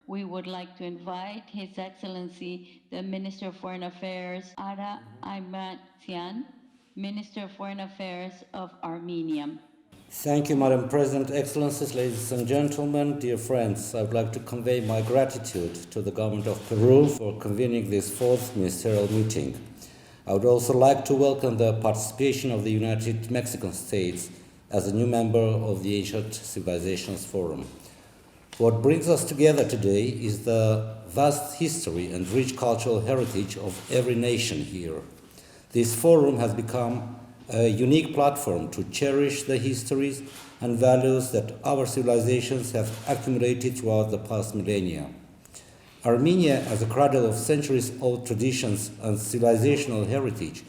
we would like to invite His Excellency, the Minister of Foreign Affairs, Ara Aivazian, Minister of Foreign Affairs of Armenia. Thank you, Madam President, Excellencies, ladies and gentlemen, dear friends. I would like to convey my gratitude to the government of Peru for convening this fourth ministerial meeting. I would also like to welcome the participation of the United Mexican States as a new member of the Ancient Civilizations Forum. What brings us together today is the vast history and rich cultural heritage of every nation here. This forum has become a unique platform to cherish the histories and values that our civilizations have accumulated throughout the past millennia. Armenia, as a cradle of centuries-old traditions and civilizational heritage,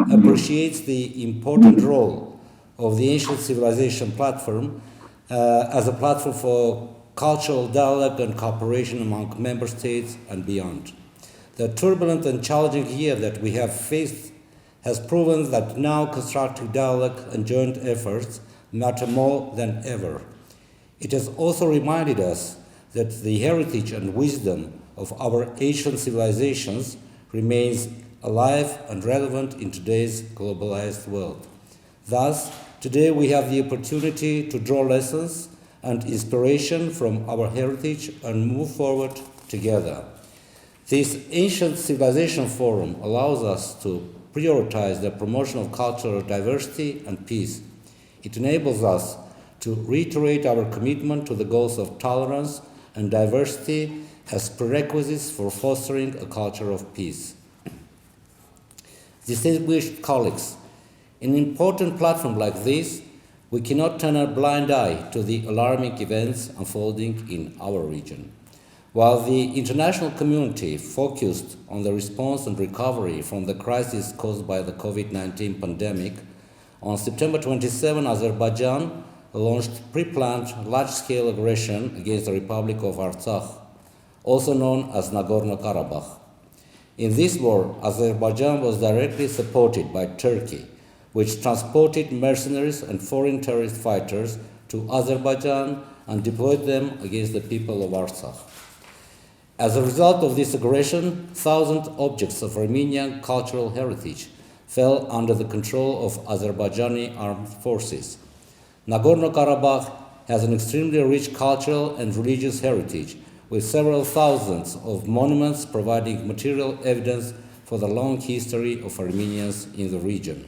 appreciates the important role of the ancient civilization platform as a platform for cultural dialogue and cooperation among member states and beyond. The turbulent and challenging year that we have faced has proven that now constructive dialogue and joint efforts matter more than ever. It has also reminded us that the heritage and wisdom of our ancient civilizations remains alive and relevant in today's globalized world. Thus, today we have the opportunity to draw lessons and inspiration from our heritage and move forward together. This Ancient Civilization Forum allows us to prioritize the promotion of cultural diversity and peace. It enables us to reiterate our commitment to the goals of tolerance and diversity as prerequisites for fostering a culture of peace. Distinguished colleagues, in an important platform like this, we cannot turn a blind eye to the alarming events unfolding in our region. While the international community focused on the response and recovery from the crisis caused by the COVID-19 pandemic, on September 27, Azerbaijan launched pre-planned large-scale aggression against the Republic of Artsakh, also known as Nagorno-Karabakh. In this war, Azerbaijan was directly supported by Turkey, which transported mercenaries and foreign terrorist fighters to Azerbaijan and deployed them against the people of Artsakh. As a result of this aggression, thousands of objects of Armenian cultural heritage fell under the control of Azerbaijani armed forces. Nagorno-Karabakh has an extremely rich cultural and religious heritage, with several thousands of monuments providing material evidence for the long history of Armenians in the region.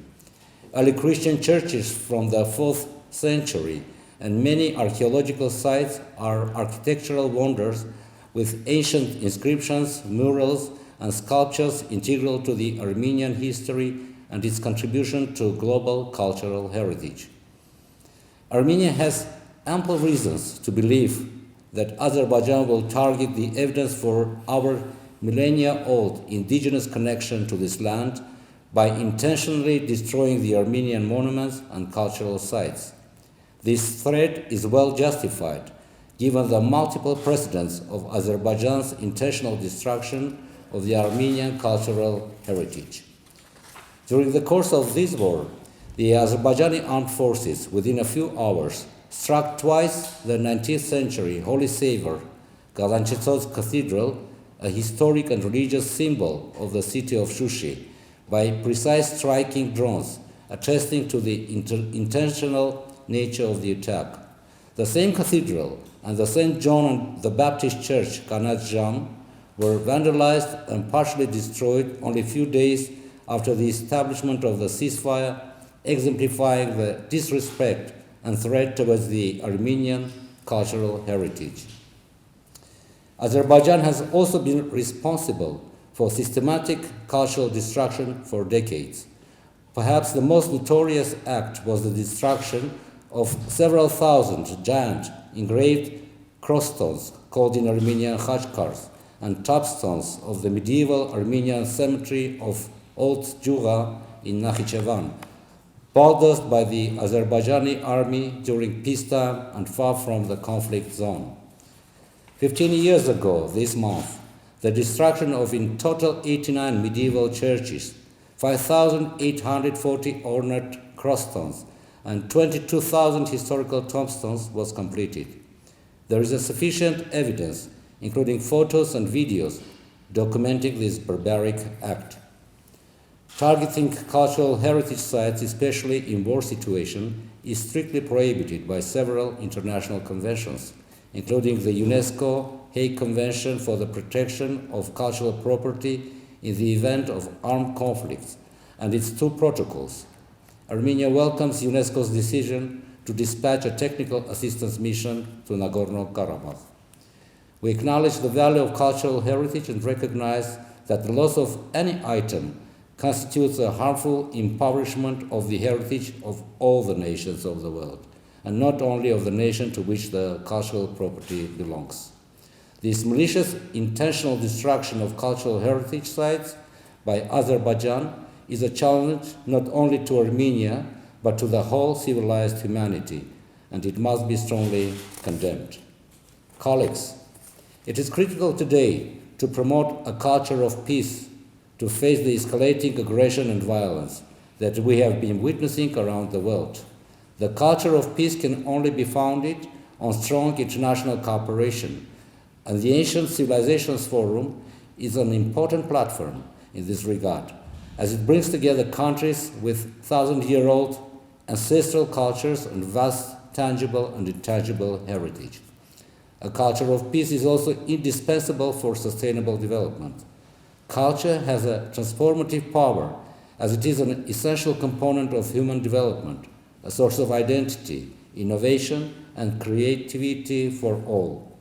Early Christian churches from the 4th century and many archaeological sites are architectural wonders with ancient inscriptions, murals, and sculptures integral to the Armenian history and its contribution to global cultural heritage. Armenia has ample reasons to believe that Azerbaijan will target the evidence for our millennia-old indigenous connection to this land by intentionally destroying the Armenian monuments and cultural sites. This threat is well justified, given the multiple precedents of Azerbaijan's intentional destruction of the Armenian cultural heritage. During the course of this war, the Azerbaijani armed forces, within a few hours, struck twice the 19th century holy savior, Galanchetsov's Cathedral, a historic and religious symbol of the city of Shushi, by precise striking drones, attesting to the intentional nature of the attack. The same cathedral and the St. John the Baptist Church, Kanat Jam, were vandalized and partially destroyed only a few days after the establishment of the ceasefire, exemplifying the disrespect and threat towards the Armenian cultural heritage. Azerbaijan has also been responsible for systematic cultural destruction for decades. Perhaps the most notorious act was the destruction of several thousand giant engraved crossstones, called in Armenian khachkars, and topstones of the medieval Armenian cemetery of Old Juga in Nakhichevan, bulldozed by the Azerbaijani army during peacetime and far from the conflict zone. 15 years ago this month, the destruction of in total 89 medieval churches, 5,840 ornate crossstones, and 22,000 historical tombstones was completed. There is sufficient evidence including photos and videos documenting this barbaric act. Targeting cultural heritage sites, especially in war situations, is strictly prohibited by several international conventions, including the UNESCO Hague Convention for the Protection of Cultural Property in the event of armed conflicts, and its two protocols. Armenia welcomes UNESCO's decision to dispatch a technical assistance mission to Nagorno-Karabakh. We acknowledge the value of cultural heritage and recognize that the loss of any item constitutes a harmful impoverishment of the heritage of all the nations of the world, and not only of the nation to which the cultural property belongs. This malicious, intentional destruction of cultural heritage sites by Azerbaijan is a challenge not only to Armenia, but to the whole civilized humanity, and it must be strongly condemned. Colleagues, it is critical today to promote a culture of peace to face the escalating aggression and violence that we have been witnessing around the world. The culture of peace can only be founded on strong international cooperation, and the Ancient Civilizations Forum is an important platform in this regard, as it brings together countries with thousand-year-old ancestral cultures and vast tangible and intangible heritage. A culture of peace is also indispensable for sustainable development. Culture has a transformative power, as it is an essential component of human development, a source of identity, innovation, and creativity for all.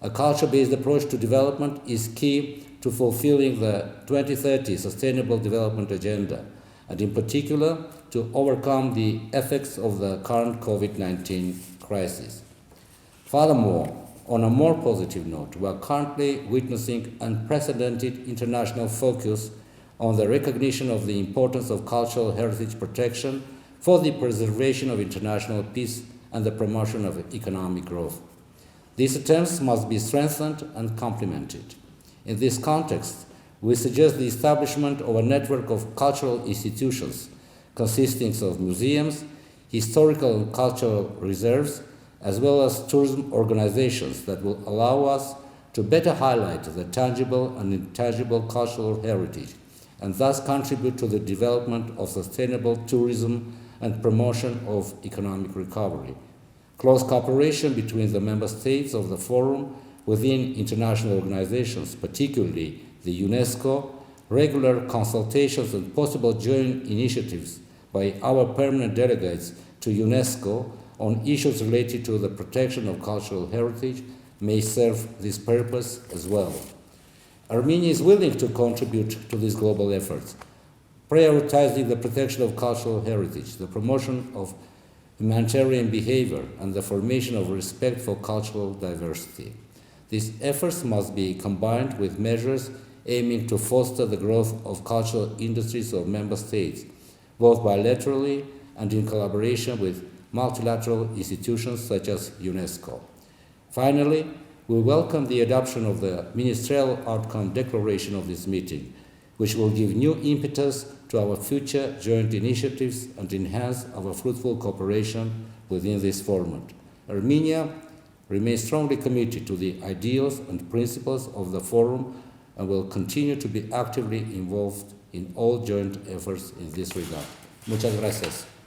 A culture-based approach to development is key to fulfilling the 2030 Sustainable Development Agenda, and in particular, to overcome the effects of the current COVID-19 crisis. Furthermore, on a more positive note, we are currently witnessing unprecedented international focus on the recognition of the importance of cultural heritage protection for the preservation of international peace and the promotion of economic growth. These attempts must be strengthened and complemented. In this context, we suggest the establishment of a network of cultural institutions consisting of museums, historical and cultural reserves, as well as tourism organizations that will allow us to better highlight the tangible and intangible cultural heritage and thus contribute to the development of sustainable tourism and promotion of economic recovery. Close cooperation between the member states of the Forum within international organizations, particularly the UNESCO, regular consultations and possible joint initiatives by our permanent delegates to UNESCO on issues related to the protection of cultural heritage may serve this purpose as well. Armenia is willing to contribute to these global efforts, prioritizing the protection of cultural heritage, the promotion of humanitarian behavior, and the formation of respect for cultural diversity. These efforts must be combined with measures aiming to foster the growth of cultural industries of member states, both bilaterally and in collaboration with multilateral institutions such as UNESCO. Finally, we welcome the adoption of the Ministerial Outcome Declaration of this meeting, which will give new impetus to our future joint initiatives and enhance our fruitful cooperation within this format. Armenia remains strongly committed to the ideals and principles of the Forum and will continue to be actively involved in all joint efforts in this regard. Muchas gracias.